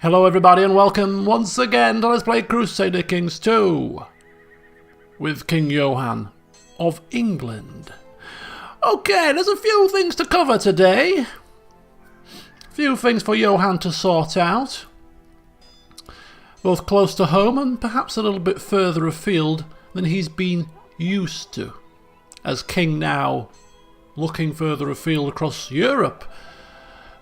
Hello everybody and welcome once again to Let's Play Crusader Kings 2 with King Johan of England. Okay, there's a few things to cover today. A few things for Johan to sort out. Both close to home and perhaps a little bit further afield than he's been used to. As king now, looking further afield across Europe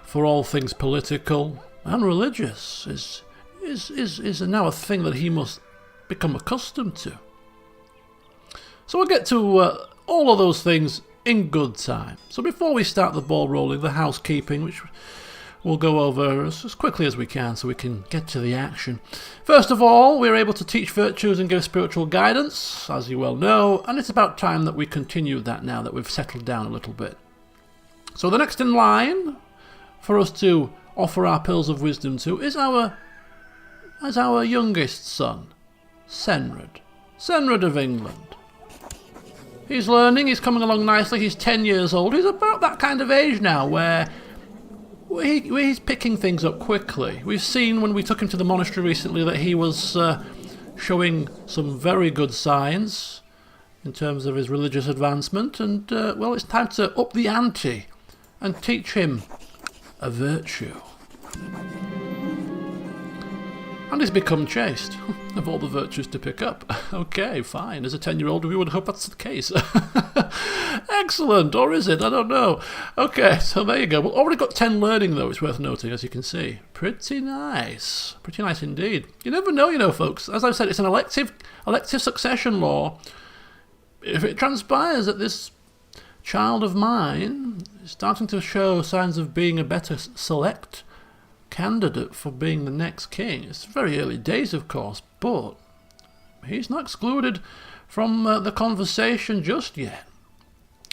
for all things political and religious is now a thing that he must become accustomed to. So we'll get to all of those things in good time. So before we start the ball rolling, the housekeeping, which we'll go over as quickly as we can so we can get to the action. First of all, we're able to teach virtues and give spiritual guidance, as you well know, and it's about time that we continue that now that we've settled down a little bit. So the next in line for us to offer our pearls of wisdom to is our youngest son, Senred of England. He's learning, he's coming along nicely, he's 10 years old, he's about that kind of age now where he's picking things up quickly. We've seen when we took him to the monastery recently that he was showing some very good signs in terms of his religious advancement, and well, it's time to up the ante and teach him a virtue. And he's become chaste, of all the virtues to pick up. Okay, fine. As a 10-year-old, we would hope that's the case. Excellent, or is it? I don't know. Okay, so there you go. We've already got 10 learning, though, it's worth noting, as you can see. Pretty nice. Pretty nice indeed. You never know, you know, folks. As I've said, it's an elective succession law. If it transpires that this child of mine is starting to show signs of being a better select candidate for being the next king. It's very early days, of course, but he's not excluded from the conversation just yet.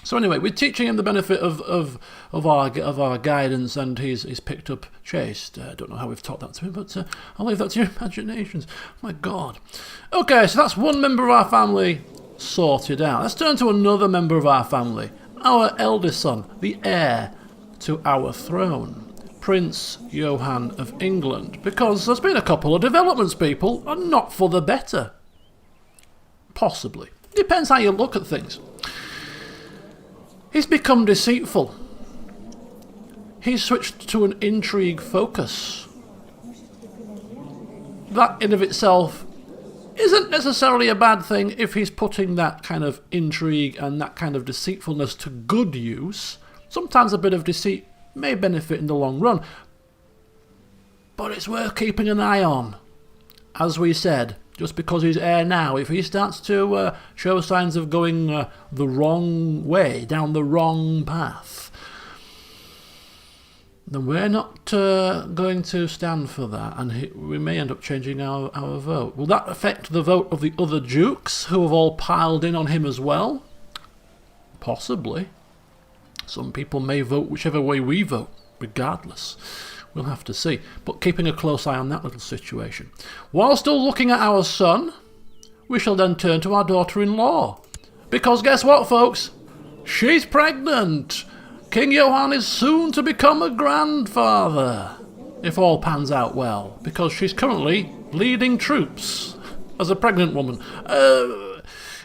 So anyway, we're teaching him the benefit of our guidance, and he's picked up chaste. I don't know how we've taught that to him, but I'll leave that to your imaginations. My God. Okay, so that's one member of our family sorted out. Let's turn to another member of our family, our eldest son, the heir to our throne, Prince Johan of England, because there's been a couple of developments, people, and not for the better. Possibly. Depends how you look at things. He's become deceitful. He's switched to an intrigue focus. That in of itself isn't necessarily a bad thing if he's putting that kind of intrigue and that kind of deceitfulness to good use. Sometimes a bit of deceit may benefit in the long run, but it's worth keeping an eye on. As we said, just because he's heir now, if he starts to show signs of going the wrong way, down the wrong path, then we're not going to stand for that, and we may end up changing our vote. Will that affect the vote of the other dukes, who have all piled in on him as well? Possibly. Some people may vote whichever way we vote, regardless. We'll have to see. But keeping a close eye on that little situation. While still looking at our son, we shall then turn to our daughter-in-law. Because guess what, folks? She's pregnant! King Johan is soon to become a grandfather, if all pans out well, because she's currently leading troops as a pregnant woman.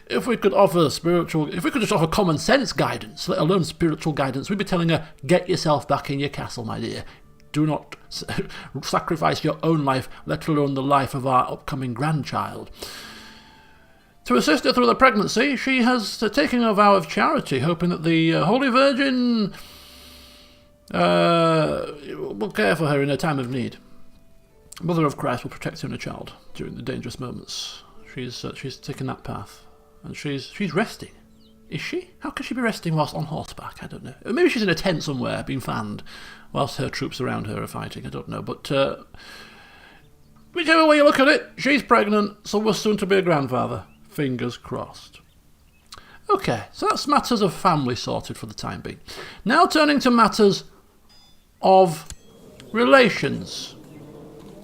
If we could just offer common sense guidance, let alone spiritual guidance, we'd be telling her, get yourself back in your castle, my dear. Do not sacrifice your own life, let alone the life of our upcoming grandchild. To assist her through the pregnancy, she has taken a vow of charity, hoping that the Holy Virgin will care for her in her time of need. Mother of Christ will protect her and her child during the dangerous moments. She's taken that path, and she's resting. Is she? How can she be resting whilst on horseback? I don't know. Maybe she's in a tent somewhere, being fanned, whilst her troops around her are fighting. I don't know, but whichever way you look at it, she's pregnant, so we're soon to be a grandfather. Fingers crossed. Okay, so that's matters of family sorted for the time being. Now turning to matters of relations.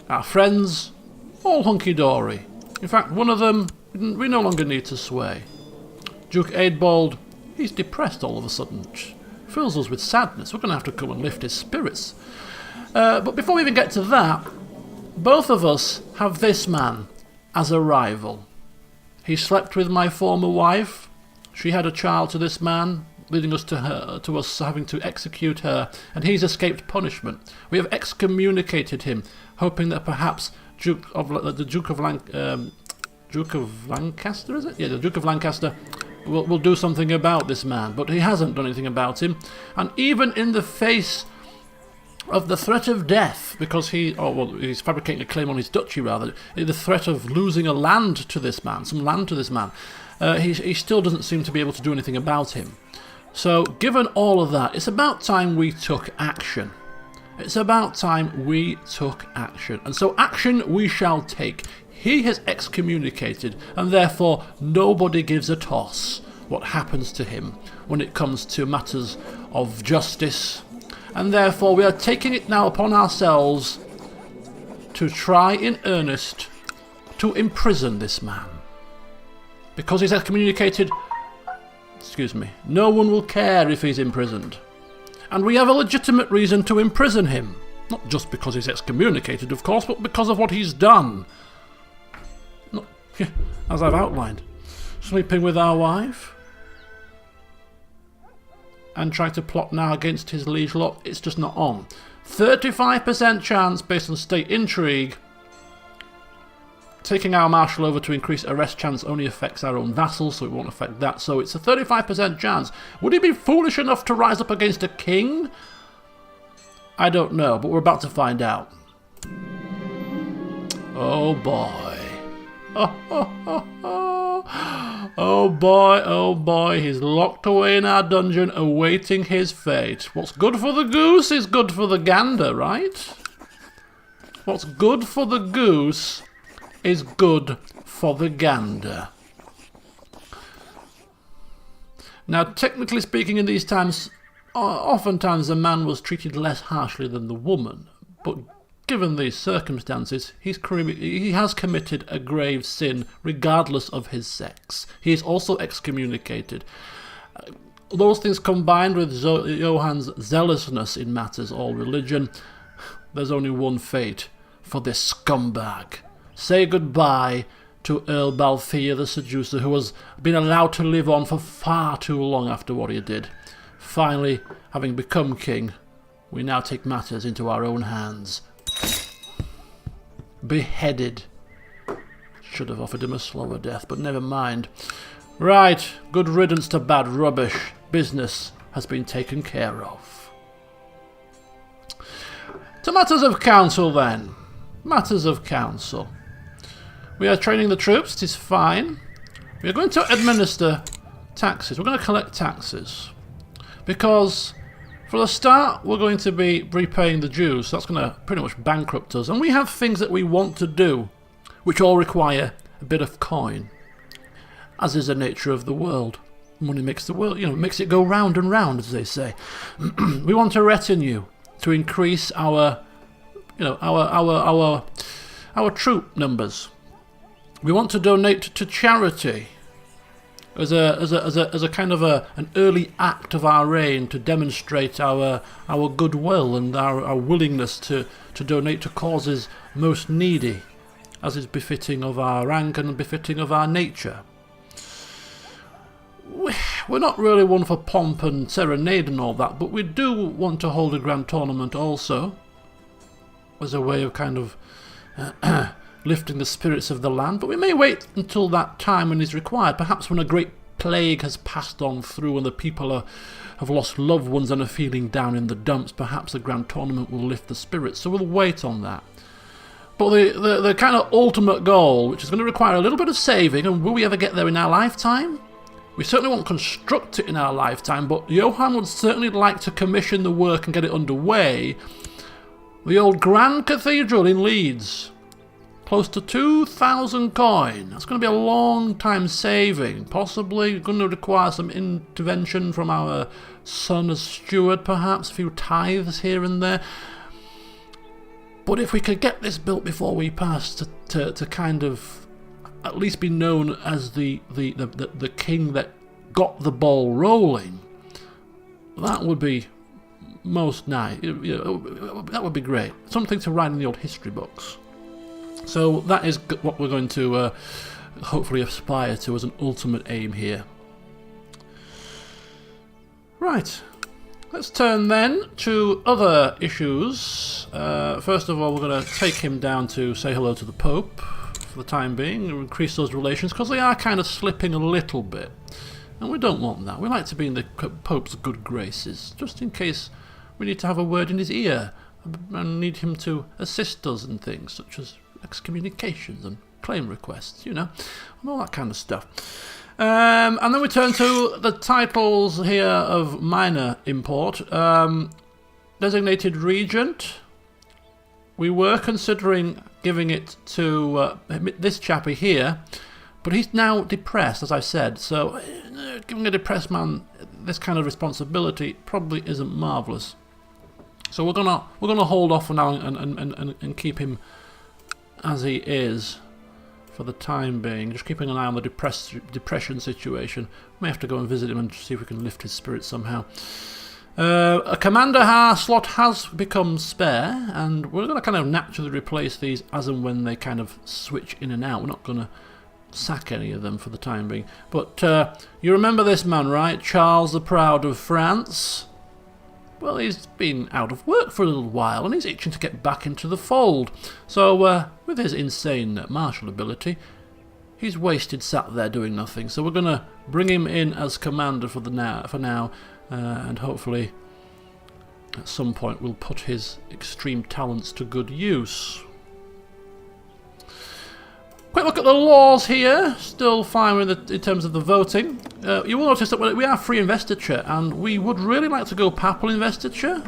Our friends, all hunky-dory. In fact, one of them we no longer need to sway. Duke Eadbald, he's depressed all of a sudden. Fills us with sadness. We're going to have to come and lift his spirits. But before we even get to that, Both of us have this man as a rival. He slept with my former wife. She had a child to this man, leading us to us having to execute her, and he's escaped punishment. We have excommunicated him, hoping that perhaps the Duke of Lancaster, is it? Yeah, the Duke of Lancaster will do something about this man, but he hasn't done anything about him. And even in the face of the threat of death, because he's fabricating a claim on his duchy rather, the threat of losing some land to this man, he still doesn't seem to be able to do anything about him. So given all of that, it's about time we took action. It's about time we took action. And so action we shall take. He has excommunicated, and therefore nobody gives a toss what happens to him when it comes to matters of justice. And therefore we are taking it now upon ourselves to try in earnest to imprison this man. Because he's excommunicated, no one will care if he's imprisoned. And we have a legitimate reason to imprison him. Not just because he's excommunicated, of course, but because of what he's done. As I've outlined. Sleeping with our wife. And trying to plot now against his liege lord. It's just not on. 35% chance based on state intrigue. Taking our marshal over to increase arrest chance only affects our own vassals, so it won't affect that. So it's a 35% chance. Would he be foolish enough to rise up against a king? I don't know, but we're about to find out. Oh boy. Oh boy, oh boy, he's locked away in our dungeon awaiting his fate. What's good for the goose is good for the gander, right? What's good for the goose is good for the gander. Now, technically speaking, in these times, oftentimes the man was treated less harshly than the woman, but given these circumstances, he has committed a grave sin regardless of his sex. He is also excommunicated. Those things combined with Johann's zealousness in matters all religion, there's only one fate for this scumbag. Say goodbye to Earl Balthier the Seducer, who has been allowed to live on for far too long after what he did. Finally, having become king, we now take matters into our own hands. Beheaded. Should have offered him a slower death, but never mind. Right, good riddance to bad rubbish. Business has been taken care of. To matters of council then. Matters of council. We are training the troops, it is fine. We are going to administer taxes. We're going to collect taxes. Because for the start, we're going to be repaying the Jews. So that's going to pretty much bankrupt us. And we have things that we want to do, which all require a bit of coin. As is the nature of the world. Money makes the world, makes it go round and round, as they say. We want a retinue to increase our troop numbers. We want to donate to charity as a kind of an early act of our reign to demonstrate our goodwill and our willingness to donate to causes most needy, as is befitting of our rank and befitting of our nature. We're not really one for pomp and serenade and all that, but we do want to hold a grand tournament also, as a way of kind of lifting the spirits of the land. But we may wait until that time when it's required, perhaps when a great plague has passed on through and the people have lost loved ones and are feeling down in the dumps. Perhaps the grand tournament will lift the spirits, so we'll wait on that. But the kind of ultimate goal, which is going to require a little bit of saving, and will we ever get there in our lifetime? We certainly won't construct it in our lifetime, but Johann would certainly like to commission the work and get it underway. The old Grand Cathedral in Leeds. Close to 2,000 coin. That's going to be a long time saving. Possibly going to require some intervention from our son as steward, perhaps. A few tithes here and there. But if we could get this built before we pass to kind of at least be known as the king that got the ball rolling, that would be most nice. That would be great. Something to write in the old history books. So that is what we're going to hopefully aspire to as an ultimate aim here. Right, let's turn then to other issues. First of all, we're going to take him down to say hello to the Pope for the time being, and increase those relations, because they are kind of slipping a little bit. And we don't want that. We like to be in the Pope's good graces, just in case we need to have a word in his ear and need him to assist us in things such as excommunications and claim requests, you know, and all that kind of stuff. And then we turn to the titles here of minor import. Designated Regent. We were considering giving it to this chappie here, but he's now depressed, as I said, so giving a depressed man this kind of responsibility probably isn't marvellous. So we're gonna hold off for now and keep him as he is for the time being, just keeping an eye on the depression situation. We may have to go and visit him and see if we can lift his spirits somehow. A commander slot has become spare, and we're going to kind of naturally replace these as and when they kind of switch in and out. We're not going to sack any of them for the time being. But you remember this man, right? Charles the Proud of France? Well, he's been out of work for a little while, and he's itching to get back into the fold. So, with his insane martial ability, he's wasted sat there doing nothing. So we're going to bring him in as commander for now, and hopefully at some point we'll put his extreme talents to good use. Quick look at the laws here. Still fine with in terms of the voting. You will notice that we are free investiture, and we would really like to go papal investiture,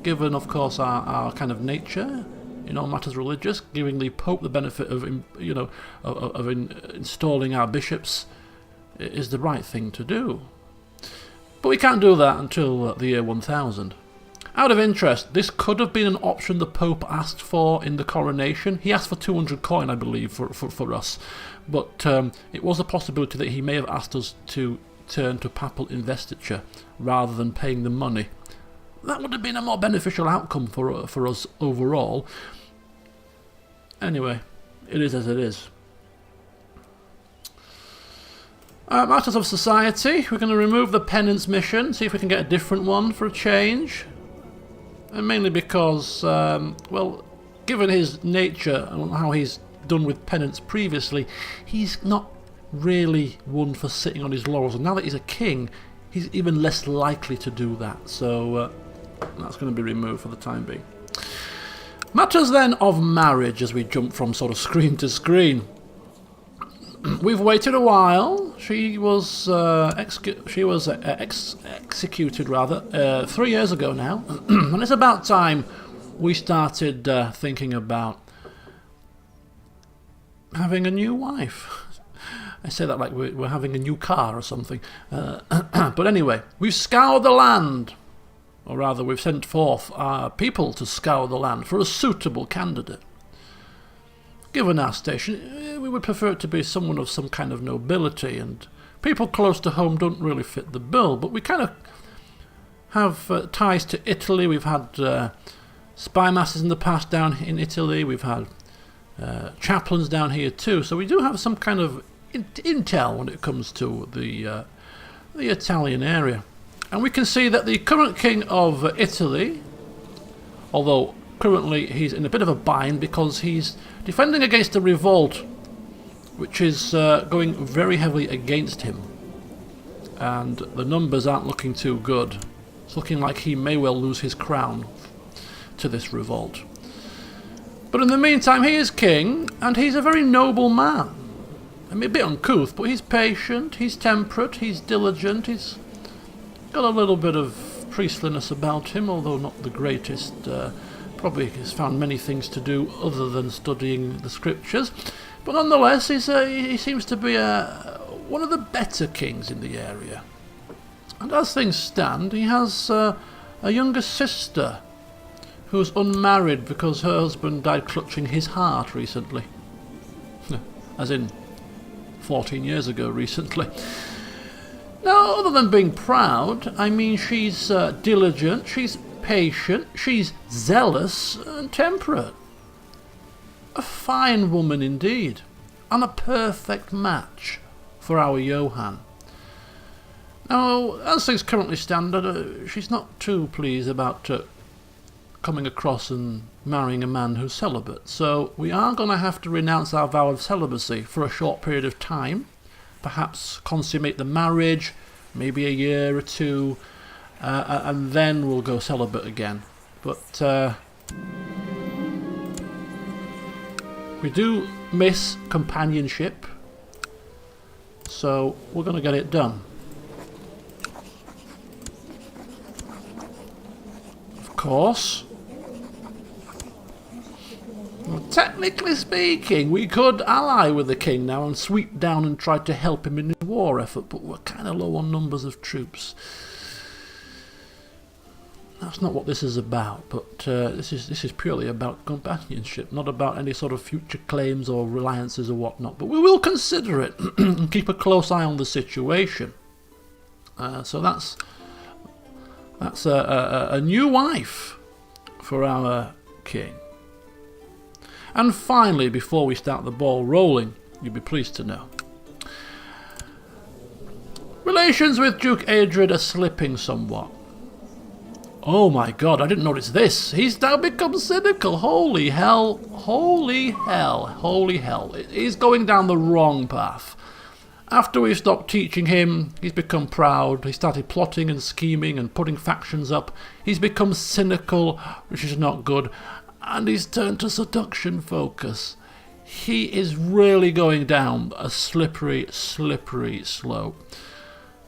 given, of course, our kind of nature in all matters religious. Giving the Pope the benefit of, you know, installing our bishops is the right thing to do. But we can't do that until the year 1000. Out of interest, this could have been an option the Pope asked for in the coronation. He asked for 200 coin, I believe, for us. But it was a possibility that he may have asked us to turn to papal investiture rather than paying the money. That would have been a more beneficial outcome for us overall. Anyway, it is as it is. Matters of society. We're going to remove the penance mission, see if we can get a different one for a change. And mainly because, well, given his nature and how he's done with penance previously, he's not really one for sitting on his laurels. And now that he's a king, he's even less likely to do that. So that's going to be removed for the time being. Matters then of marriage as we jump from sort of screen to screen. We've waited a while. She was executed rather 3 years ago now, and it's about time we started thinking about having a new wife. I say that like we're having a new car or something. But anyway, we've scoured the land, or rather, we've sent forth our people to scour the land for a suitable candidate. Given our station, we would prefer it to be someone of some kind of nobility, and people close to home don't really fit the bill, but we kind of have ties to Italy. We've had spy masters in the past down in Italy. We've had chaplains down here too, so we do have some kind of intel when it comes to the Italian area. And we can see that the current king of Italy, although currently he's in a bit of a bind because he's defending against a revolt which is going very heavily against him, and the numbers aren't looking too good. It's looking like he may well lose his crown to this revolt. But in the meantime, he is king, and he's a very noble man. I mean, a bit uncouth, but he's patient, he's temperate, he's diligent, he's got a little bit of priestliness about him, although not the greatest. Probably has found many things to do other than studying the scriptures. But nonetheless, he seems to be one of the better kings in the area. And as things stand, he has a younger sister who's unmarried because her husband died clutching his heart recently. As in 14 years ago recently. Now, other than being proud, I mean, she's diligent, she's patient, she's zealous and temperate. A fine woman indeed, and a perfect match for our Johan. Now, as things currently stand, she's not too pleased about coming across and marrying a man who's celibate, so we are going to have to renounce our vow of celibacy for a short period of time, perhaps consummate the marriage, maybe a year or two, and then we'll go celibate again. But we do miss companionship, so we're going to get it done. Of course. Well, technically speaking, we could ally with the king now and sweep down and try to help him in his war effort, but we're kind of low on numbers of troops. That's not what this is about, but this is purely about companionship, not about any sort of future claims or reliances or whatnot. But we will consider it and keep a close eye on the situation. So that's a new wife for our king. And finally, before we start the ball rolling, you'll be pleased to know, relations with Duke Adred are slipping somewhat. Oh my god, I didn't notice this. He's now become cynical. Holy hell. Holy hell. Holy hell. He's going down the wrong path. After we stopped teaching him, he's become proud. He started plotting and scheming and putting factions up. He's become cynical, which is not good. And he's turned to seduction focus. He is really going down a slippery, slippery slope.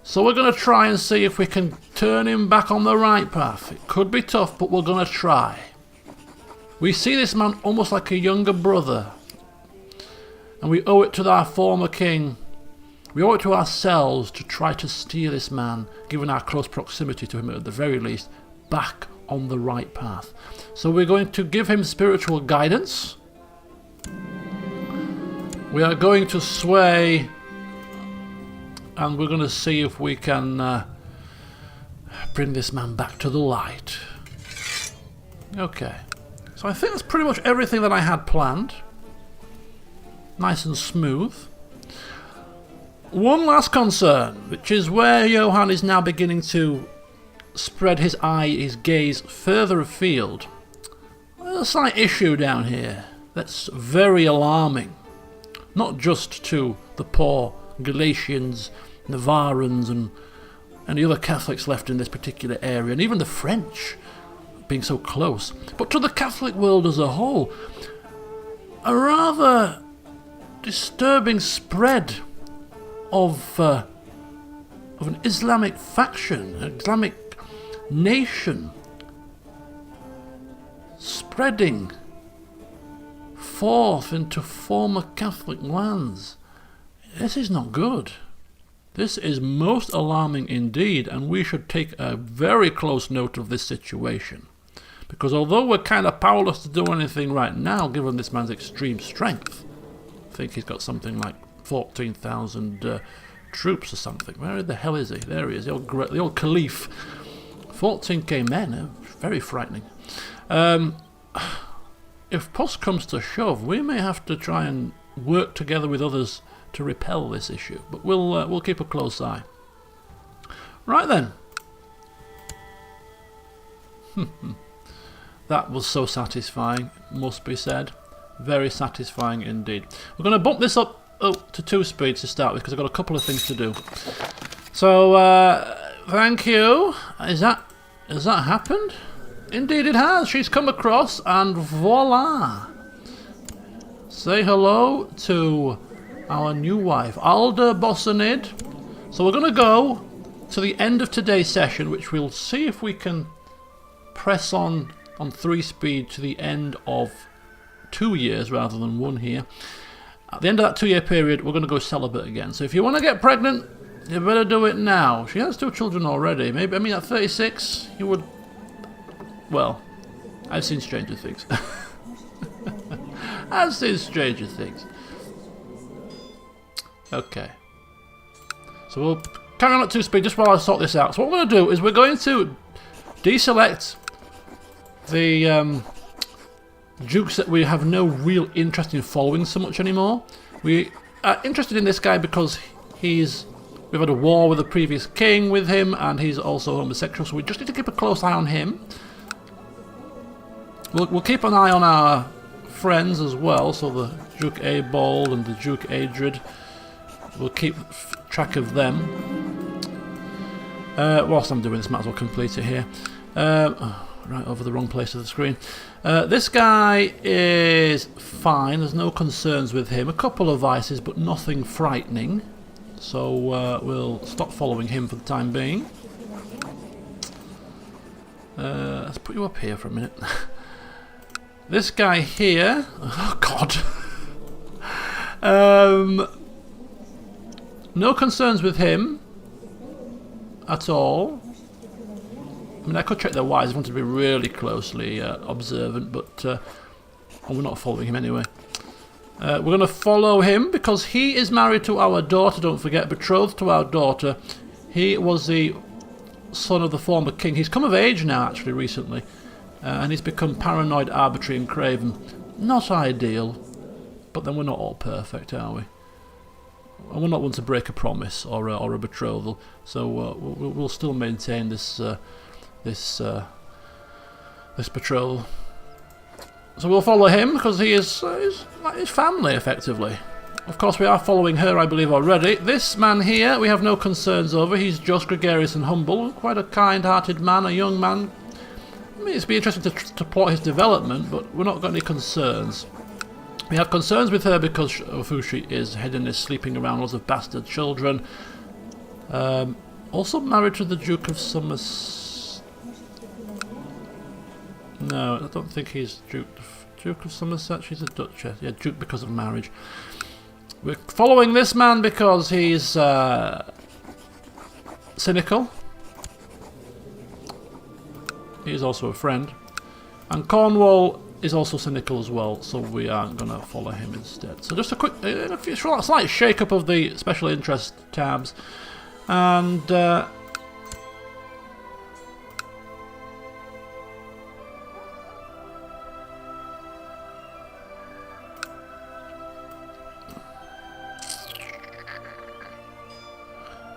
So we're going to try and see if we can turn him back on the right path. It could be tough, but we're going to try. We see this man almost like a younger brother. And we owe it to our former king. We owe it to ourselves to try to steer this man, given our close proximity to him at the very least, back on the right path. So we're going to give him spiritual guidance. We are going to sway, and we're going to see if we can bring this man back to the light. Okay, so I think that's pretty much everything that I had planned. Nice and smooth. One last concern, which is where Johan is now beginning to spread his gaze further afield. There's a slight issue down here that's very alarming. Not just to the poor Galatians, Navarans and the other Catholics left in this particular area, and even the French being so close, but to the Catholic world as a whole. A rather disturbing spread of an Islamic faction, an Islamic nation spreading forth into former Catholic lands. This is not good. This is most alarming indeed, and we should take a very close note of this situation. Because although we're kind of powerless to do anything right now, given this man's extreme strength, I think he's got something like 14,000 troops or something. Where the hell is he? There he is, the old Caliph. 14k men, very frightening. If push comes to shove, we may have to try and work together with others to repel this issue, but we'll keep a close eye. Right then. That was so satisfying, must be said. Very satisfying indeed. We're going to bump this up to 2 speeds to start with, because I've got a couple of things to do. So, thank you. Has that happened? Indeed it has. She's come across, and voila. Say hello to our new wife, Alda Bossanid. So we're going to go to the end of today's session, which we'll see if we can press on 3 speed to the end of 2 years rather than 1 here. At the end of that 2-year period, we're going to go celibate again. So if you want to get pregnant, you better do it now. She has 2 children already. Maybe, I mean, at 36, you would... Well, I've seen stranger things. I've seen stranger things. Okay. So we'll carry on at 2 speed just while I sort this out. So what we're going to do is we're going to deselect the dukes that we have no real interest in following so much anymore. We are interested in this guy because we've had a war with the previous king with him, and he's also homosexual, so we just need to keep a close eye on him. We'll keep an eye on our friends as well, so the Duke Abald and the Duke Adrid. We'll keep track of them. Whilst I'm doing this, might as well complete it here. Right over the wrong place of the screen. This guy is fine, there's no concerns with him. A couple of vices, but nothing frightening. So we'll stop following him for the time being. Let's put you up here for a minute. This guy here... Oh, God. No concerns with him at all. I mean, I could check their wives. I wanted to be really closely observant, but we're not following him anyway. We're going to follow him because he is married to our daughter, don't forget, betrothed to our daughter. He was the son of the former king. He's come of age now, actually, recently. And he's become paranoid, arbitrary and craven. Not ideal, but then we're not all perfect, are we? And we're not one to break a promise or a betrothal, so we'll still maintain this this betrothal. So we'll follow him because he is like his family, effectively. Of course, we are following her, I believe, already. This man here, we have no concerns over. He's just gregarious and humble, quite a kind-hearted man, a young man. I mean, it'd be interesting to plot his development, but we're not got any concerns. We have concerns with her because of who she is, hedonist, sleeping around, lots of bastard children. Also married to the Duke of Somerset. No, I don't think he's Duke of Somerset. She's a Duchess. Yeah, Duke because of marriage. We're following this man because he's cynical. He is also a friend. And Cornwall is also cynical as well, so we aren't going to follow him instead. So just a quick, slight shake-up of the special interest tabs. And...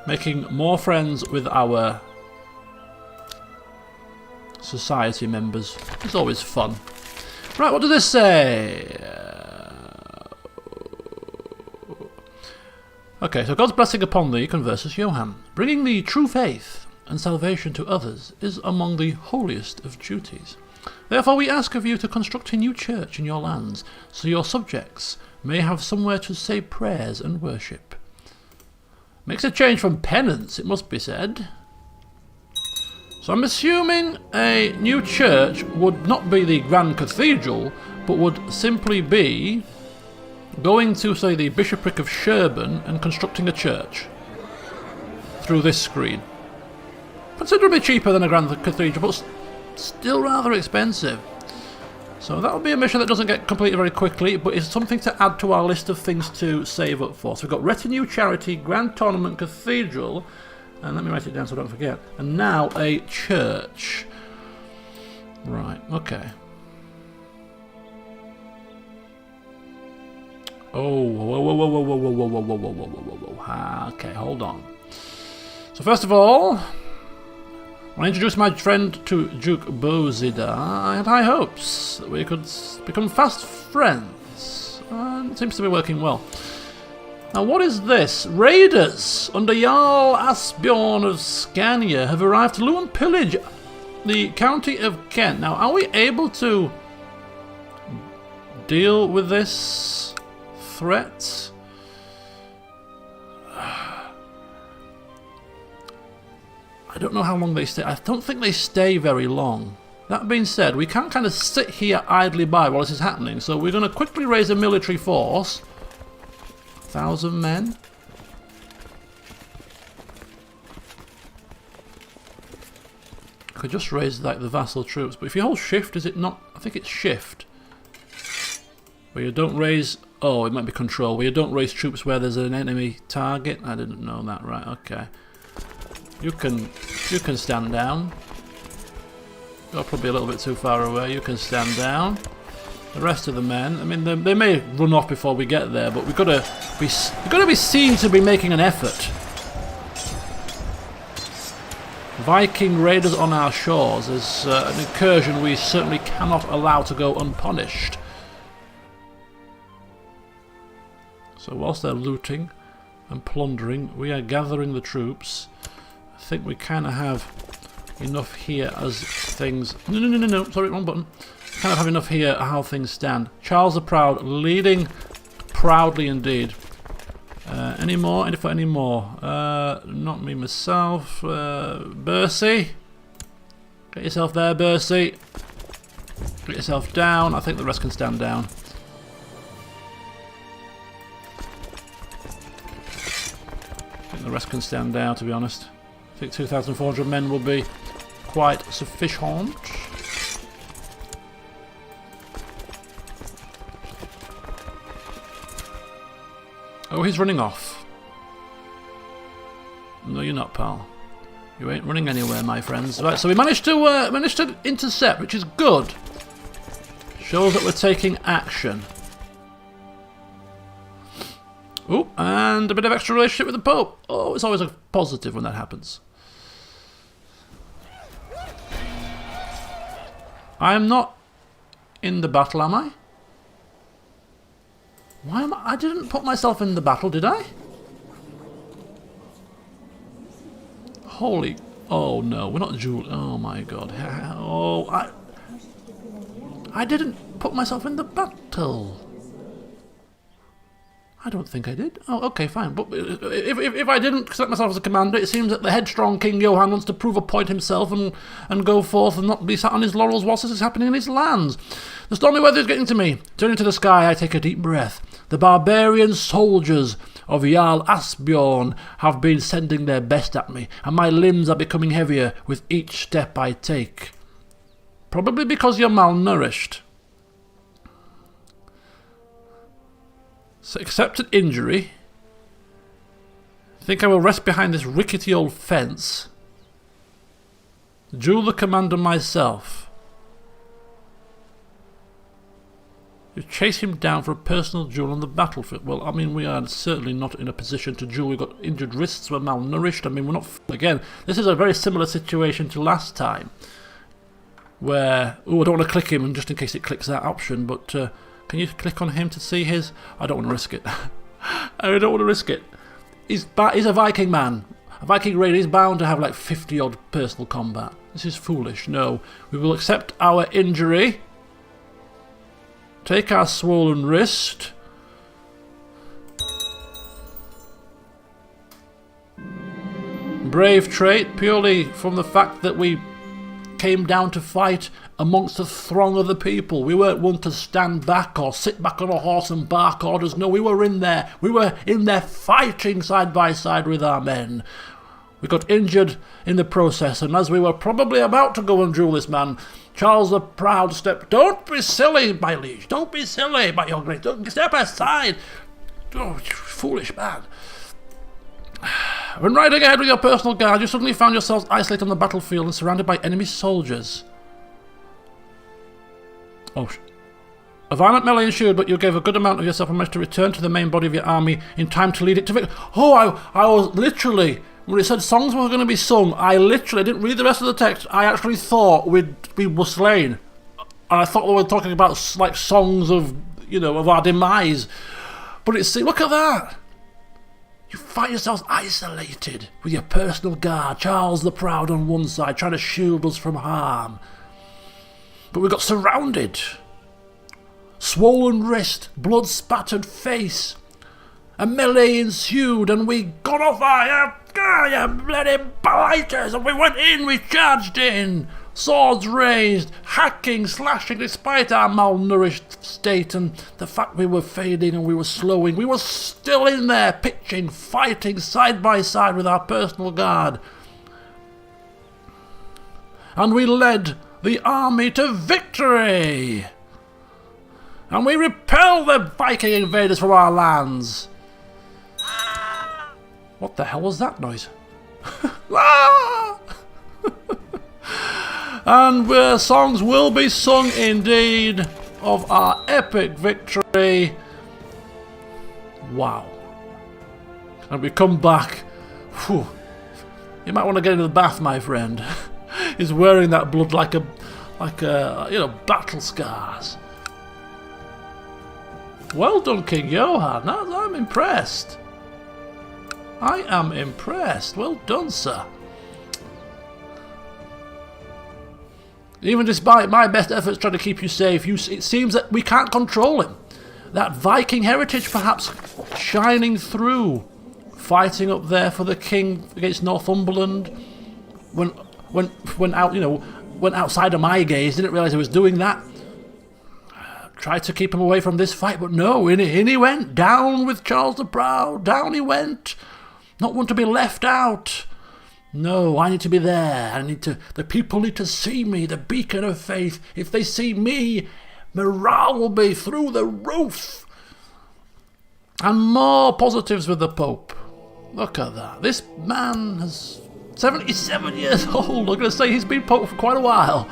making more friends with our society members is always fun. Right, what does this say? Okay, so God's blessing upon thee, conversus Johann. Bringing the true faith and salvation to others is among the holiest of duties. Therefore we ask of you to construct a new church in your lands, so your subjects may have somewhere to say prayers and worship. Makes a change from penance, it must be said. So I'm assuming a new church would not be the Grand Cathedral, but would simply be going to, say, the Bishopric of Sherborne and constructing a church through this screen. Considerably cheaper than a Grand Cathedral, but still rather expensive. So that'll be a mission that doesn't get completed very quickly, but is something to add to our list of things to save up for. So we've got Retinue, Charity, Grand Tournament, Cathedral, and let me write it down so I don't forget. And now a church. Right, okay. Oh, whoa. Okay, hold on. So first of all, when I introduced my friend to Duke Bozida, I had high hopes that we could become fast friends. And it seems to be working well. Now what is this? Raiders under Jarl Asbjorn of Scania have arrived to loot and pillage the county of Kent. Now are we able to deal with this threat? I don't know how long they stay. I don't think they stay very long. That being said, we can't kind of sit here idly by while this is happening, so we're going to quickly raise a military force. 1,000 men. I could just raise like the vassal troops, but if you hold shift, is it not? I think it's shift. Where you don't raise... Oh, it might be control. Where you don't raise troops where there's an enemy target. I didn't know that. Right, okay. You can stand down. You're probably a little bit too far away. You can stand down. the rest of the men. I mean, they may run off before we get there, but we've got to be seen to be making an effort. Viking raiders on our shores is an incursion we certainly cannot allow to go unpunished. So whilst they're looting and plundering, we are gathering the troops. I think we kind of have enough here as things... No, sorry, wrong button. Kind of have enough here how things stand. Charles the Proud leading proudly indeed. Any more? Any more? Not me myself. Bercy. Get yourself there, Bercy. Get yourself down. I think the rest can stand down. I think the rest can stand down, to be honest. I think 2,400 men will be quite sufficient. Oh, he's running off. No, you're not, pal. You ain't running anywhere, my friends. Right, so we managed to intercept, which is good. Shows that we're taking action. Oh, and a bit of extra relationship with the Pope. Oh, it's always a positive when that happens. I am not in the battle, am I? Why am I didn't put myself in the battle, did I? Holy... Oh no, we're not duel... Oh my god. Oh, I didn't put myself in the battle. I don't think I did. Oh, okay, fine. But if I didn't select myself as a commander, it seems that the headstrong King Johann wants to prove a point himself and go forth and not be sat on his laurels whilst this is happening in his lands. The stormy weather is getting to me. Turning to the sky, I take a deep breath. The barbarian soldiers of Jarl Asbjorn have been sending their best at me, and my limbs are becoming heavier with each step I take. Probably because you're malnourished. So accepted injury. I think I will rest behind this rickety old fence. Duel the commander myself. You chase him down for a personal duel on the battlefield. Well, I mean, we are certainly not in a position to duel. We've got injured wrists, we're malnourished. I mean, we're not... Again, this is a very similar situation to last time. Where... Oh, I don't want to click him, just in case it clicks that option, but... Can you click on him to see his... I don't want to risk it. I don't want to risk it. He's a Viking man. A Viking raider is bound to have like 50-odd personal combat. This is foolish. No. We will accept our injury. Take our swollen wrist. Brave trait, purely from the fact that we came down to fight amongst the throng of the people. We weren't one to stand back or sit back on a horse and bark orders. No, we were in there. We were in there fighting side by side with our men. We got injured in the process, and as we were probably about to go and duel this man, Charles the Proud stepped... Don't be silly, my liege. Don't be silly, my young lady. Don't step aside. Oh, you foolish man. When riding ahead with your personal guard, you suddenly found yourselves isolated on the battlefield and surrounded by enemy soldiers. Oh, a violent melee ensued, but you gave a good amount of yourself and managed to return to the main body of your army in time to lead it to victory. Oh, I was literally... When it said songs were going to be sung, I literally didn't read the rest of the text. I actually thought we were slain. And I thought we were talking about like songs of, you know, of our demise. But it's... Look at that! You find yourselves isolated with your personal guard, Charles the Proud on one side, trying to shield us from harm. But we got surrounded. Swollen wrist, blood-spattered face. A melee ensued, and we got off our bloody blighters, and we went in, we charged in. Swords raised, hacking, slashing, despite our malnourished state and the fact we were fading and we were slowing. We were still in there, pitching, fighting side by side with our personal guard. And we led the army to victory! And we repelled the Viking invaders from our lands! What the hell was that noise? And songs will be sung indeed. of our epic victory. Wow. And we come back. Whew. You might want to get into the bath, my friend. He's wearing that blood like a, you know, battle scars. Well done, King Johan. I'm impressed. I am impressed. Well done, sir. Even despite my best efforts trying to keep you safe, it seems that we can't control him. That Viking heritage perhaps shining through. Fighting up there for the king against Northumberland. When out, you know, went outside of my gaze, didn't realise I was doing that. Tried to keep him away from this fight, but no, in he went. Down with Charles the Proud. Down he went. Not one to be left out. No, I need to be there. The people need to see me, the beacon of faith. If they see me, morale will be through the roof. And more positives with the Pope. Look at that. This man is 77 years old. I'm going to say he's been Pope for quite a while.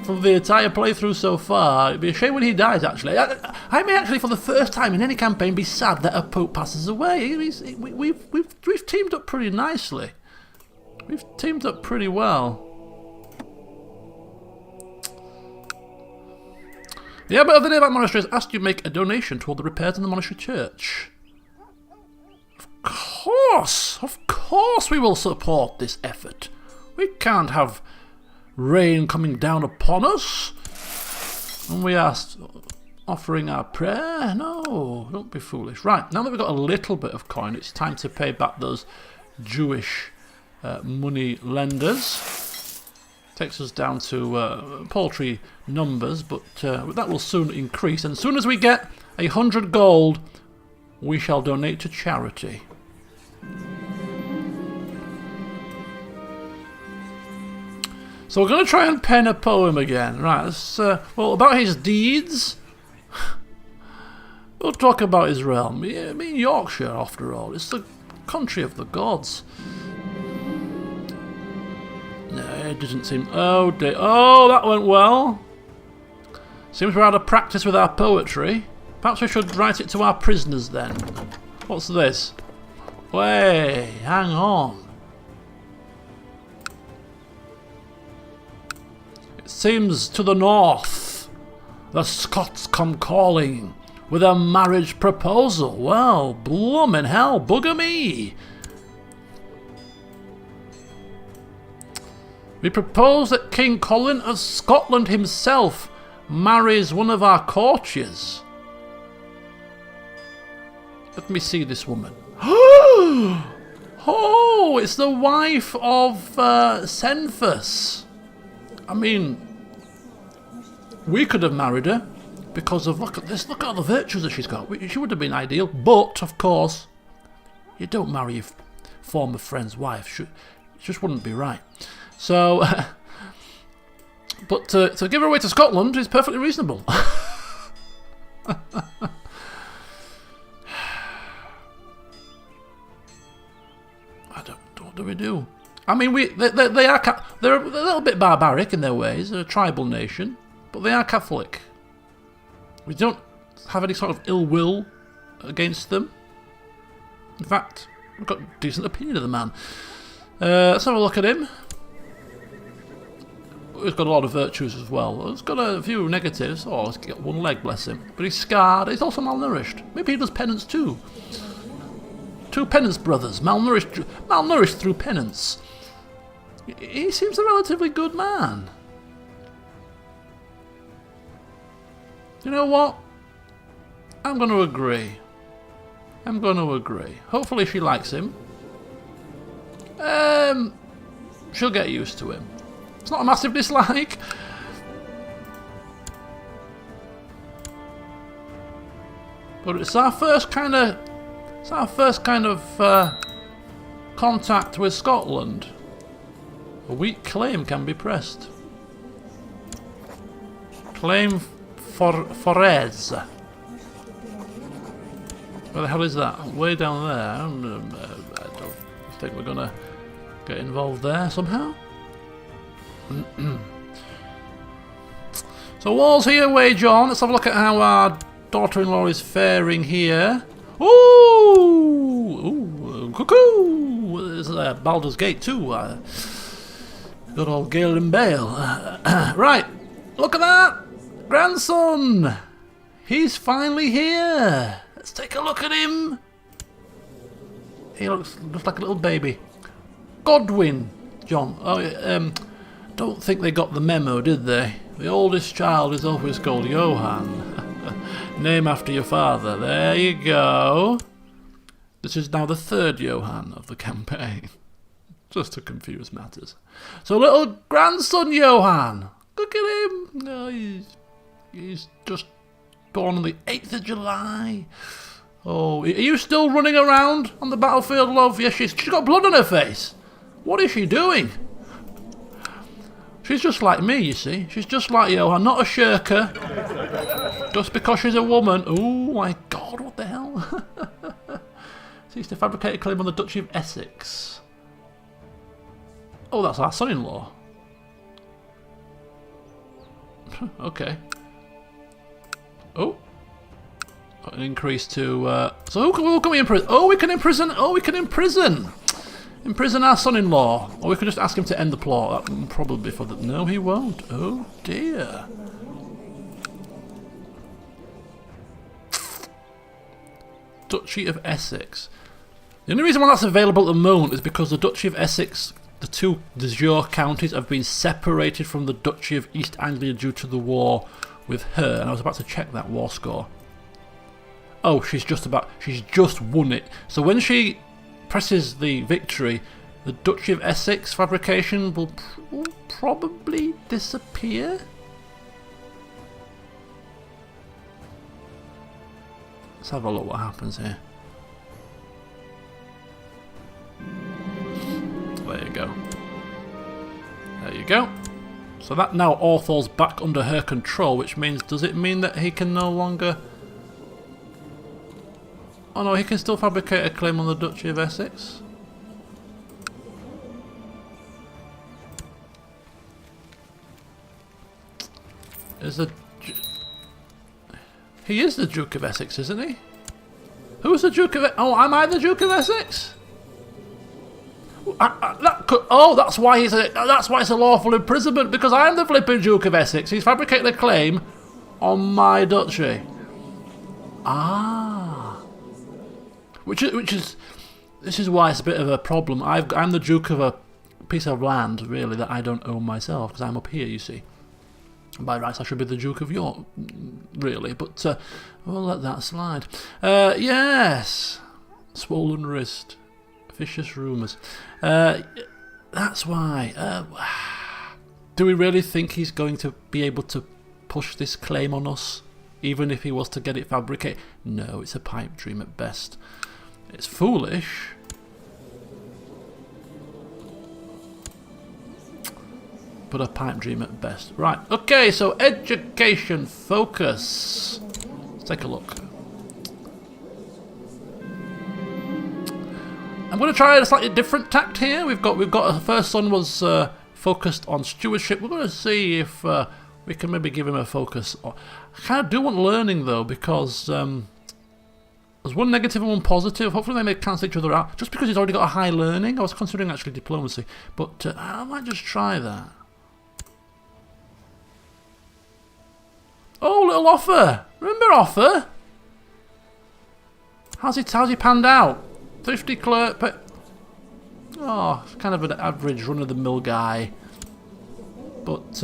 From the entire playthrough so far. It'd be a shame when he dies, actually. I may actually, for the first time in any campaign, be sad that a Pope passes away. We've teamed up pretty nicely. We've teamed up pretty well. The Abbot of the Nearby Monastery has asked you to make a donation toward the repairs in the monastery church. Of course we will support this effort. We can't have rain coming down upon us. And we are offering our prayer. No, don't be foolish. Right, now that we've got a little bit of coin, it's time to pay back those Jewish money lenders. Takes us down to paltry numbers, but that will soon increase. And as soon as we get 100 gold, we shall donate to charity. So we're going to try and pen a poem again. Right, well, about his deeds. We'll talk about his realm. I mean, Yorkshire, after all. It's the country of the gods. No, it doesn't seem... Oh, dear. Oh, that went well. Seems we're out of practice with our poetry. Perhaps we should write it to our prisoners then. What's this? Way, hang on. It seems to the north the Scots come calling with a marriage proposal. Well, bloomin' hell, bugger me. We propose that King Colin of Scotland himself marries one of our courtiers. Let me see this woman. Oh, it's the wife of Senfus. I mean, we could have married her because of, look at this, look at all the virtues that she's got. She would have been ideal, but of course, you don't marry your former friend's wife. It just wouldn't be right. So, but to give her away to Scotland is perfectly reasonable. What do we do? I mean, they're a little bit barbaric in their ways. They're a tribal nation, but they are Catholic. We don't have any sort of ill will against them. In fact, we've got a decent opinion of the man. Let's have a look at him. He's got a lot of virtues as well. He's got a few negatives. Oh, he's got one leg, bless him. But he's scarred. He's also malnourished. Maybe he does penance too. Two penance brothers, malnourished through penance. He seems a relatively good man. You know what? I'm going to agree. Hopefully she likes him. She'll get used to him. It's not a massive dislike. But it's our first kind of contact with Scotland. A weak claim can be pressed. Claim for Forez. Where the hell is that? Way down there. I don't think we're gonna get involved there somehow. So wall's here, wage on. Let's have a look at how our daughter-in-law is faring here. Ooh! Ooh! Cuckoo! This is Baldur's Gate 2. Good old Galen Bale. Right, look at that! Grandson! He's finally here! Let's take a look at him! He looks like a little baby. Godwin, John. Oh, don't think they got the memo, did they? The oldest child is always called Johann. Name after your father. There you go. This is now the third Johann of the campaign. Just to confuse matters. So little grandson Johann. Look at him. Oh, he's just born on the 8th of July. Oh, are you still running around on the battlefield, love? Yes, she's got blood on her face. What is she doing? She's just like me, you see. She's just like Johann, not a shirker. Just because she's a woman. Oh my God, what the hell? Seeks to fabricate a claim on the Duchy of Essex. Oh, that's our son-in-law. Okay. Oh. An increase to... So who can we imprison? Oh, we can imprison! Oh, we can imprison! Imprison our son-in-law. Or we could just ask him to end the plot. That probably for the... No, he won't. Oh, dear. Duchy of Essex. The only reason why that's available at the moment is because the Duchy of Essex, the two de jure counties, have been separated from the Duchy of East Anglia due to the war with her. And I was about to check that war score. Oh, she's just won it. So when she presses the victory, the Duchy of Essex fabrication will probably disappear. Let's have a look what happens here. There you go. There you go. So that now all falls back under her control, which means, does it mean that he can no longer... Oh no, he can still fabricate a claim on the Duchy of Essex. He is the Duke of Essex, isn't he? Who's the Duke of... Oh, am I the Duke of Essex? That's why it's a lawful imprisonment, because I'm the flipping Duke of Essex. He's fabricated a claim on my duchy. Ah. This is why it's a bit of a problem. I'm the Duke of a piece of land, really, that I don't own myself, because I'm up here, you see. By rights, I should be the Duke of York, really, but we'll let that slide. Yes, swollen wrist, vicious rumours. That's why. Do we really think he's going to be able to push this claim on us, even if he was to get it fabricated? No, it's a pipe dream at best. It's foolish. But a pipe dream at best. Right, okay, so education focus. Let's take a look. I'm going to try a slightly different tact here. We've got the first one was focused on stewardship. We're going to see if we can maybe give him a focus. I kind of do want learning though, because there's one negative and one positive. Hopefully they may cancel each other out. Just because he's already got a high learning. I was considering actually diplomacy, but I might just try that. Oh, little Offer! Remember Offer? How's he panned out? Thrifty clerk, but oh, kind of an average run-of-the-mill guy. But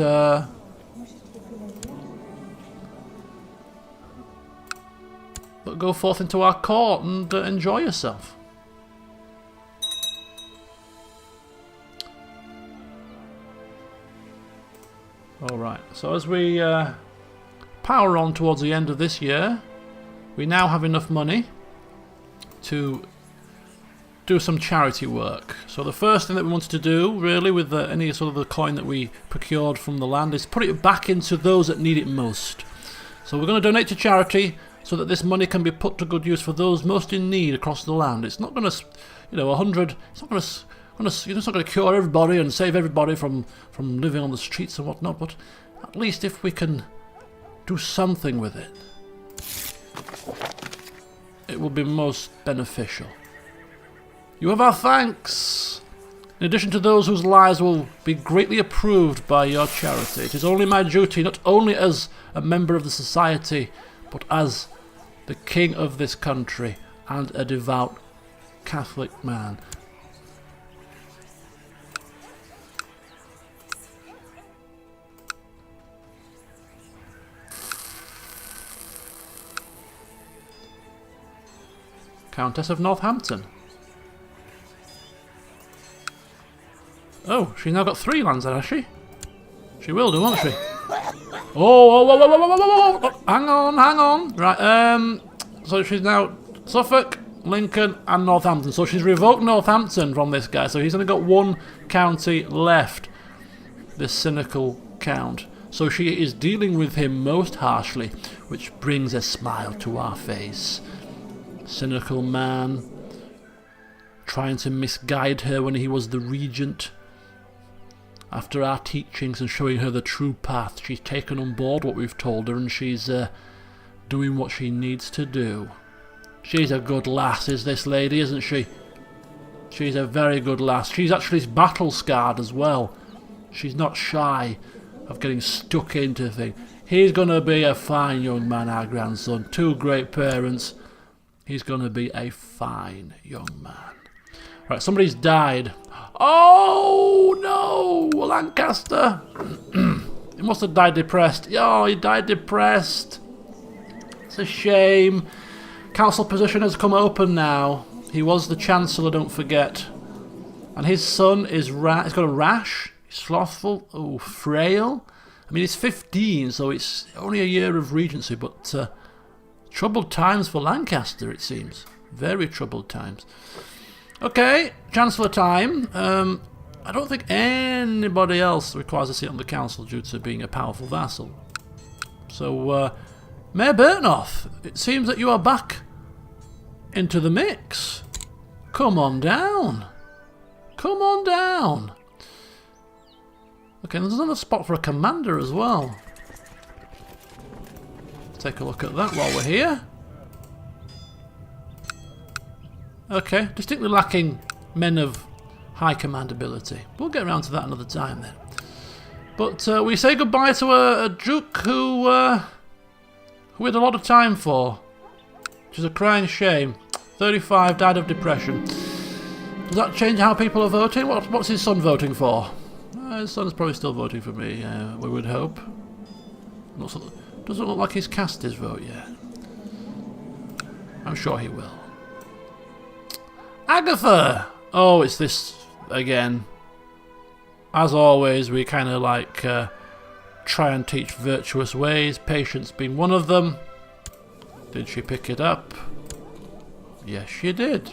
go forth into our court and enjoy yourself. All right. So as we power on towards the end of this year, we now have enough money to do some charity work. So the first thing that we wanted to do, really, with any sort of the coin that we procured from the land, is put it back into those that need it most. So we're going to donate to charity so that this money can be put to good use for those most in need across the land. It's not going to, 100. It's not going to. You're just not going to cure everybody and save everybody from living on the streets and whatnot. But at least if we can Do something with it. It will be most beneficial. You have our thanks. In addition to those whose lives will be greatly approved by your charity, it is only my duty, not only as a member of the society, but as the king of this country and a devout Catholic man. Countess of Northampton. Oh, she's now got 3 lands, has she? She will do, won't she? Oh, hang on. Right, so she's now Suffolk, Lincoln, and Northampton. So she's revoked Northampton from this guy. So he's only got 1 county left. This cynical count. So she is dealing with him most harshly, which brings a smile to our face. Cynical man, trying to misguide her when he was the regent. After our teachings and showing her the true path, she's taken on board what we've told her, and she's doing what she needs to do. She's a good lass, is this lady, isn't she? She's a very good lass. She's actually battle scarred as well. She's not shy of getting stuck into things. He's going to be a fine young man, our grandson. 2 great parents. He's going to be a fine young man. Right, somebody's died. Oh, no! Lancaster! He must have died depressed. Oh, he died depressed. It's a shame. Council position has come open now. He was the Chancellor, don't forget. And his son is he's got a rash. He's slothful. Oh, frail. I mean, he's 15, so it's only a year of regency, but troubled times for Lancaster, it seems. Very troubled times. Okay, Chancellor time. I don't think anybody else requires a seat on the council due to being a powerful vassal. So, Mayor Burtnoff, it seems that you are back into the mix. Come on down. Come on down. Okay, there's another spot for a commander as well. Take a look at that while we're here. Okay, distinctly lacking men of high command ability. We'll get around to that another time then. But we say goodbye to a duke who we had a lot of time for, which is a crying shame. 35, died of depression. Does that change how people are voting? What's his son voting for? His son's probably still voting for me, we would hope. Doesn't look like he's cast his vote yet. I'm sure he will. Agatha! Oh, it's this again. As always, we kind of like try and teach virtuous ways, patience being one of them. Did she pick it up? Yes, she did.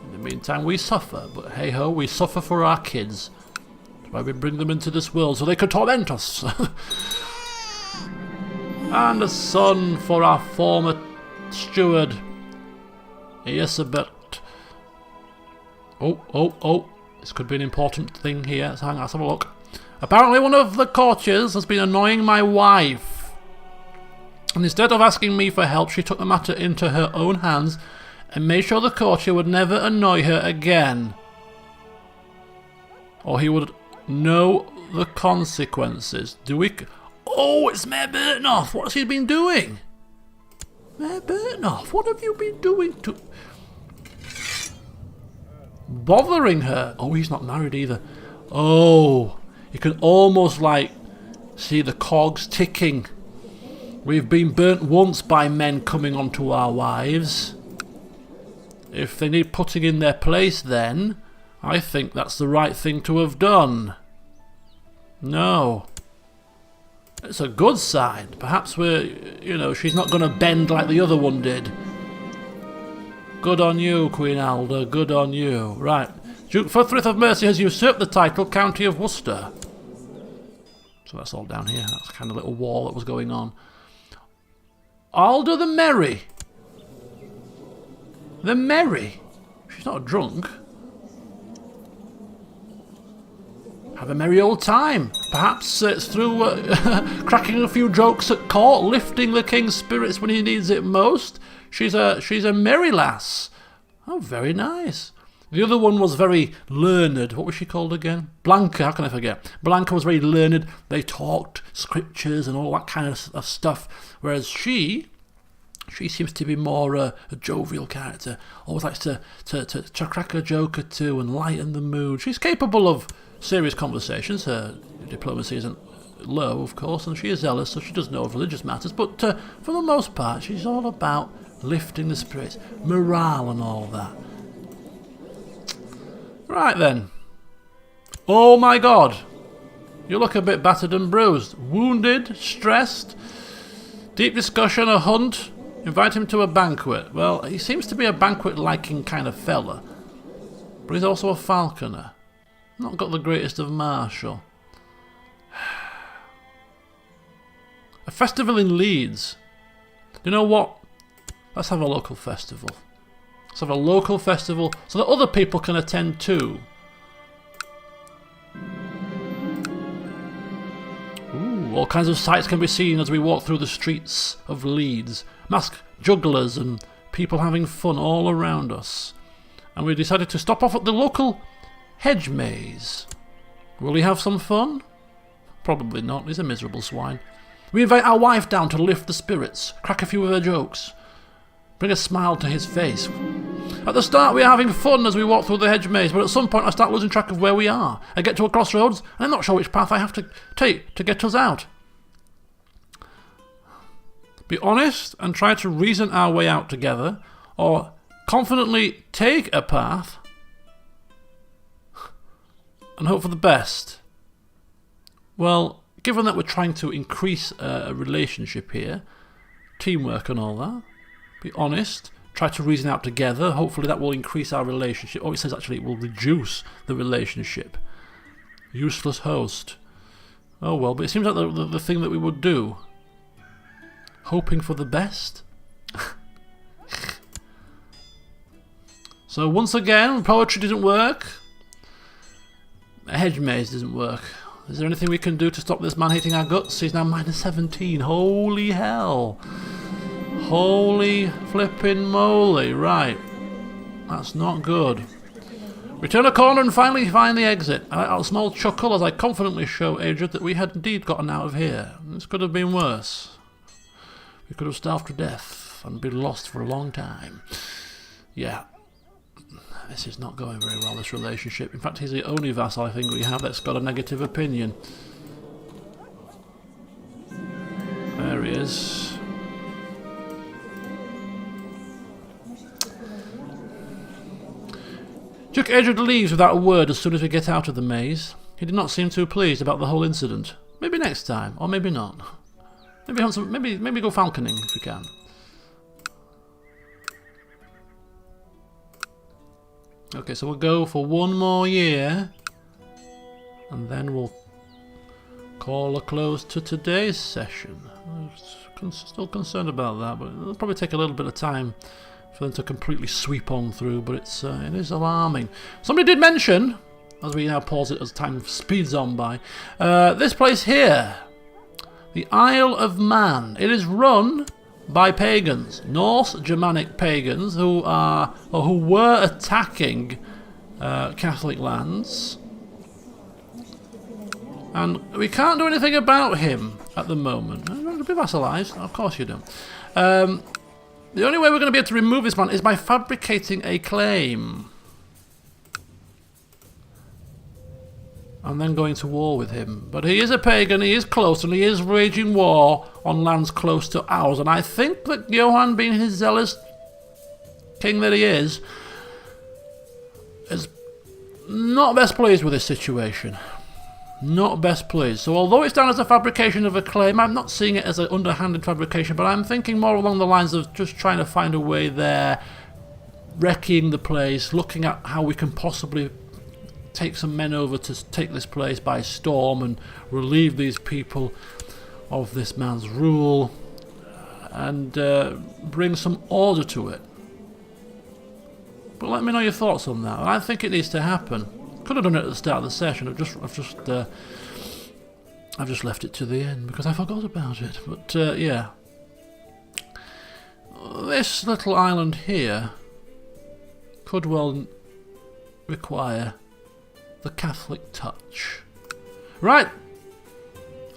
In the meantime, we suffer, but hey ho, we suffer for our kids. That's why we bring them into this world, so they could torment us. And a son for our former steward, Elizabeth. Oh, this could be an important thing here. Let's have a look. Apparently one of the courtiers has been annoying my wife. And instead of asking me for help, she took the matter into her own hands and made sure the courtier would never annoy her again. Or he would know the consequences. Oh, it's Mayor Burtnoff. What's he been doing? Mayor Burtnoff, what have you been doing to... Bothering her. Oh, he's not married either. Oh, you can almost like see the cogs ticking. We've been burnt once by men coming onto our wives. If they need putting in their place, then I think that's the right thing to have done. No. It's a good sign. Perhaps she's not going to bend like the other one did. Good on you, Queen Alda, good on you. Right. Duke Frithriff of Mercia has usurped the title County of Worcester. So that's all down here. That's kind of little wall that was going on. Alda the Merry. The Merry? She's not drunk. Have a merry old time. Perhaps it's through cracking a few jokes at court, lifting the king's spirits when he needs it most. She's a merry lass. Oh, very nice. The other one was very learned. What was she called again? Blanca, how can I forget? Blanca was very learned. They talked scriptures and all that kind of stuff. Whereas she seems to be more a jovial character. Always likes to crack a joke or two and lighten the mood. She's capable of serious conversations. Her diplomacy isn't low, of course, and she is zealous, so she does know of religious matters. But for the most part, she's all about lifting the spirits, morale and all that. Right then. Oh my god. You look a bit battered and bruised. Wounded, stressed, deep discussion, a hunt. Invite him to a banquet. Well, he seems to be a banquet-liking kind of fella. But he's also a falconer. Not got the greatest of martial. A festival in Leeds. You know what? Let's have a local festival. Let's have a local festival so that other people can attend too. Ooh, all kinds of sights can be seen as we walk through the streets of Leeds. Masked jugglers and people having fun all around us. And we decided to stop off at the local hedge maze. Will he have some fun? Probably not, he's a miserable swine. We invite our wife down to lift the spirits, crack a few of her jokes, bring a smile to his face. At the start we are having fun as we walk through the hedge maze, but at some point I start losing track of where we are. I get to a crossroads and I'm not sure which path I have to take to get us out. Be honest and try to reason our way out together, or confidently take a path and hope for the best. Well, given that we're trying to increase a relationship here, teamwork and all that, be honest, try to reason out together, hopefully that will increase our relationship. Oh, it says actually it will reduce the relationship. Useless host. Oh well, but it seems like the thing that we would do. Hoping for the best? So once again, poetry didn't work. A hedge maze doesn't work. Is there anything we can do to stop this man hating our guts? He's now minus 17. Holy hell. Holy flippin' moly. Right. That's not good. We turn a corner and finally find the exit. I let out a small chuckle as I confidently show Adrian that we had indeed gotten out of here. This could have been worse. We could have starved to death and been lost for a long time. Yeah. This is not going very well, this relationship. In fact, he's the only vassal I think we have that's got a negative opinion. There he is. Duke Edward leaves without a word as soon as we get out of the maze. He did not seem too pleased about the whole incident. Maybe next time, or maybe not. Maybe hunt some, maybe go falconing if we can. Okay, so we'll go for one more year, and then we'll call a close to today's session. I'm still concerned about that, but it'll probably take a little bit of time for them to completely sweep on through, but it is alarming. Somebody did mention, as we now pause it as time speeds on by, this place here, the Isle of Man. It is run by pagans, Norse Germanic pagans who were attacking Catholic lands, and we can't do anything about him at the moment. You want to be vassalised? Of course you don't. The only way we're going to be able to remove this man is by fabricating a claim and then going to war with him. But he is a pagan, he is close, and he is waging war on lands close to ours. And I think that Johann, being his zealous king that he is not best pleased with this situation. Not best pleased. So although it's down as a fabrication of a claim, I'm not seeing it as an underhanded fabrication, but I'm thinking more along the lines of just trying to find a way there, wrecking the place, looking at how we can possibly take some men over to take this place by storm and relieve these people of this man's rule and bring some order to it. But let me know your thoughts on that. I think it needs to happen. Could have done it at the start of the session. I've just I've just left it to the end because I forgot about it. But yeah, this little island here could well require the Catholic touch. Right,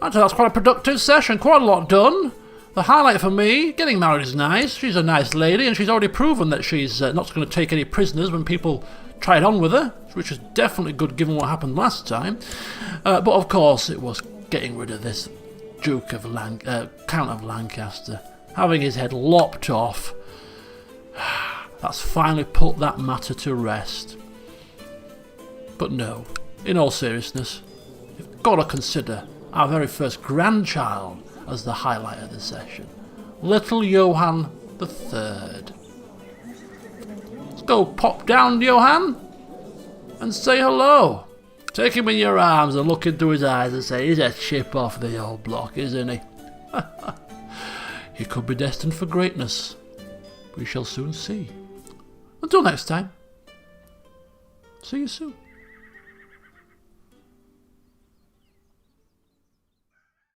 I'd say that's quite a productive session, quite a lot done. The highlight for me, getting married is nice. She's a nice lady, and she's already proven that she's not going to take any prisoners when people try it on with her, which is definitely good given what happened last time. But of course, it was getting rid of this Count of Lancaster, having his head lopped off. That's finally put that matter to rest. But no, in all seriousness, you've got to consider our very first grandchild as the highlight of the session. Little Johann the Third. Let's go pop down, Johann, and say hello. Take him in your arms and look into his eyes and say, he's a chip off the old block, isn't he? He could be destined for greatness. We shall soon see. Until next time, see you soon.